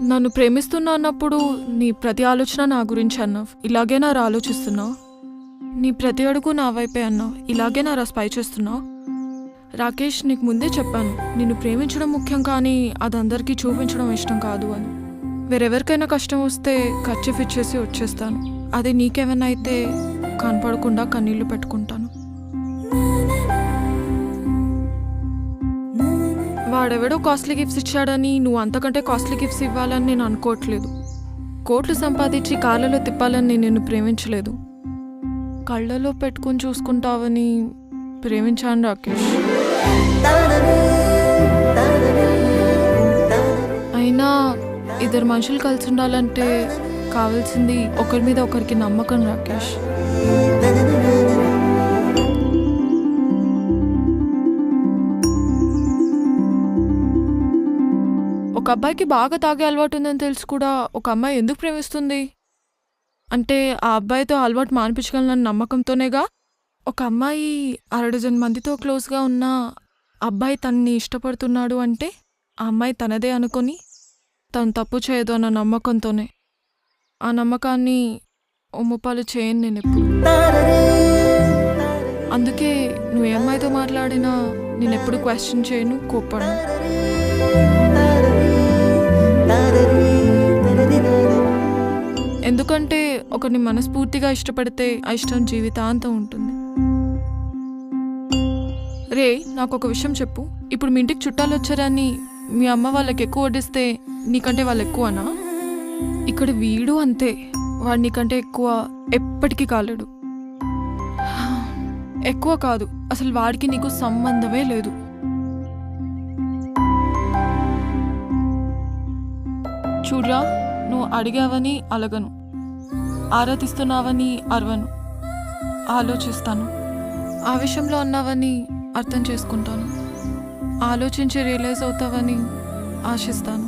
నన్ను ప్రేమిస్తున్నా అన్నప్పుడు నీ ప్రతి ఆలోచన నా గురించి అన్నావు. ఇలాగే నా ఆలోచిస్తున్నావు. నీ ప్రతి అడుగు నా వైపే అన్నావు. ఇలాగే నా స్పై చేస్తున్నావు. రాకేష్, నీకు ముందే చెప్పాను, నిన్ను ప్రేమించడం ముఖ్యం, కానీ అది అందరికీ చూపించడం ఇష్టం కాదు అని. వేరెవరికైనా కష్టం వస్తే ఖర్చు ఇచ్చేసి వచ్చేస్తాను. అదే నీకేమైనా అయితే కనపడకుండా కన్నీళ్లు పెట్టుకుంటాను. వాడెవడో కాస్ట్లీ గిఫ్ట్స్ ఇచ్చాడని నువ్వు అంతకంటే కాస్ట్లీ గిఫ్ట్స్ ఇవ్వాలని నేను అనుకోవట్లేదు. కోట్లు సంపాదించి కార్లలో తిప్పాలని నేను నిన్ను ప్రేమించలేదు. కళ్ళలో పెట్టుకుని చూసుకుంటావని ప్రేమించాను రాకేష్. అయినా ఇద్దరు మనుషులు కలిసి ఉండాలంటే కావాల్సింది ఒకరి మీద ఒకరికి నమ్మకం రాకేష్. ఒక అబ్బాయికి బాగా తాగే అలవాటు ఉందని తెలిసి కూడా ఒక అమ్మాయి ఎందుకు ప్రేమిస్తుంది అంటే ఆ అబ్బాయితో అలవాటు మానిపించగలనన్న నమ్మకంతోనేగా. ఒక అమ్మాయి 6 మందితో క్లోజ్గా ఉన్న అబ్బాయి తనని ఇష్టపడుతున్నాడు అంటే ఆ అమ్మాయి తనదే అనుకొని తను తప్పు చేయదు అన్న నమ్మకంతోనే. ఆ నమ్మకాన్ని ఒమ్ముపాలు చేయను నేను ఎప్పుడు. అందుకే నువ్వు ఏ అమ్మాయితో మాట్లాడినా నేను ఎప్పుడు క్వశ్చన్ చేయను, కోప్పడను. ఎందుకంటే ఒకరిని మనస్ఫూర్తిగా ఇష్టపడితే ఆ ఇష్టం జీవితాంతం ఉంటుంది. రే, నాకు ఒక విషయం చెప్పు. ఇప్పుడు మీ ఇంటికి చుట్టాలు వచ్చారని మీ అమ్మ వాళ్ళకి ఎక్కువ వడ్డిస్తే నీకంటే వాళ్ళు ఎక్కువనా? ఇక్కడ వీడు అంతే, వాడు నీకంటే ఎక్కువ ఎప్పటికీ కాలేడు. ఎక్కువ కాదు, అసలు వాడికి నీకు సంబంధమే లేదు. చూడ్రా, నువ్వు అడిగావని అలగను, ఆరాధిస్తున్నావని అరవను, ఆలోచిస్తాను. ఆవేశంలో అన్నావని అర్థం చేసుకుంటాను, ఆలోచించి రియలైజ్ అవుతావని ఆశిస్తాను.